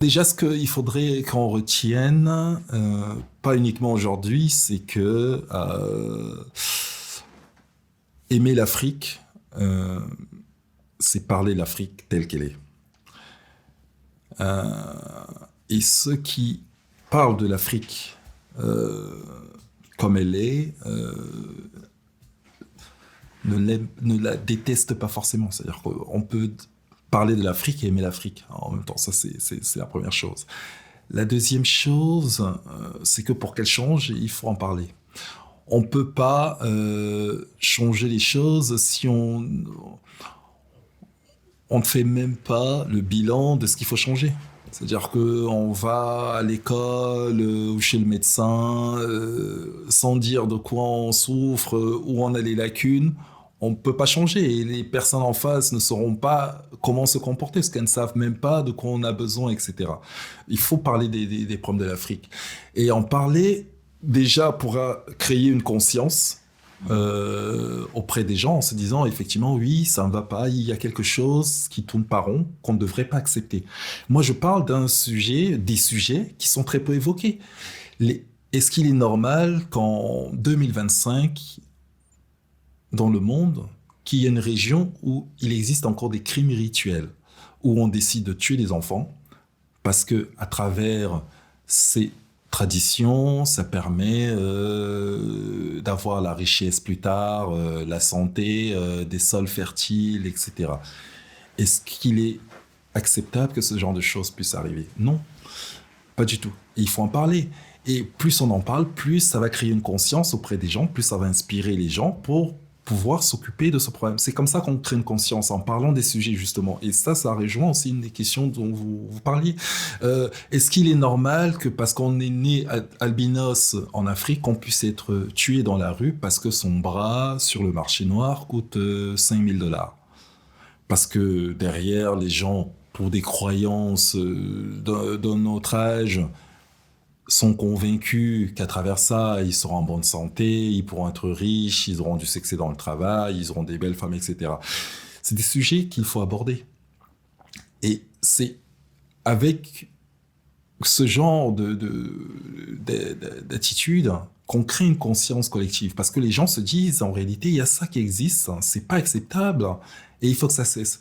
Déjà, ce qu'il faudrait qu'on retienne, pas uniquement aujourd'hui, c'est que aimer l'Afrique, euh, c'est parler l'Afrique telle qu'elle est. Et ceux qui parlent de l'Afrique euh, comme elle est, ne la détestent pas forcément. C'est-à-dire qu'on peut parler de l'Afrique et aimer l'Afrique en même temps. Ça, c'est la première chose. La deuxième chose, c'est que pour qu'elle change, il faut en parler. On ne peut pas changer les choses si on ne fait même pas le bilan de ce qu'il faut changer. C'est-à-dire qu'on va à l'école ou chez le médecin sans dire de quoi on souffre, où on a les lacunes. On ne peut pas changer et les personnes en face ne sauront pas comment se comporter parce qu'elles ne savent même pas de quoi on a besoin, etc. Il faut parler des problèmes de l'Afrique. Et en parler déjà pourra créer une conscience auprès des gens en se disant effectivement oui ça ne va pas, il y a quelque chose qui tourne pas rond qu'on ne devrait pas accepter. Moi je parle des sujets qui sont très peu évoqués. Est-ce qu'il est normal qu'en 2025 dans le monde qu'il y ait une région où il existe encore des crimes rituels où on décide de tuer des enfants parce que à travers ces traditions, ça permet d'avoir la richesse plus tard, la santé, des sols fertiles, etc. Est-ce qu'il est acceptable que ce genre de choses puisse arriver? Non, pas du tout. Et il faut en parler. Et plus on en parle, plus ça va créer une conscience auprès des gens, plus ça va inspirer les gens pour pouvoir s'occuper de ce problème. C'est comme ça qu'on crée une conscience, en parlant des sujets justement. Et ça rejoint aussi une des questions dont vous parliez. Est-ce qu'il est normal que parce qu'on est né albinos en Afrique, qu'on puisse être tué dans la rue parce que son bras sur le marché noir coûte 5 000 $? Parce que derrière, les gens, pour des croyances d'un autre âge, sont convaincus qu'à travers ça, ils seront en bonne santé, ils pourront être riches, ils auront du succès dans le travail, ils auront des belles femmes, etc. C'est des sujets qu'il faut aborder. Et c'est avec ce genre d'attitude qu'on crée une conscience collective. Parce que les gens se disent, en réalité, il y a ça qui existe, c'est pas acceptable, et il faut que ça cesse.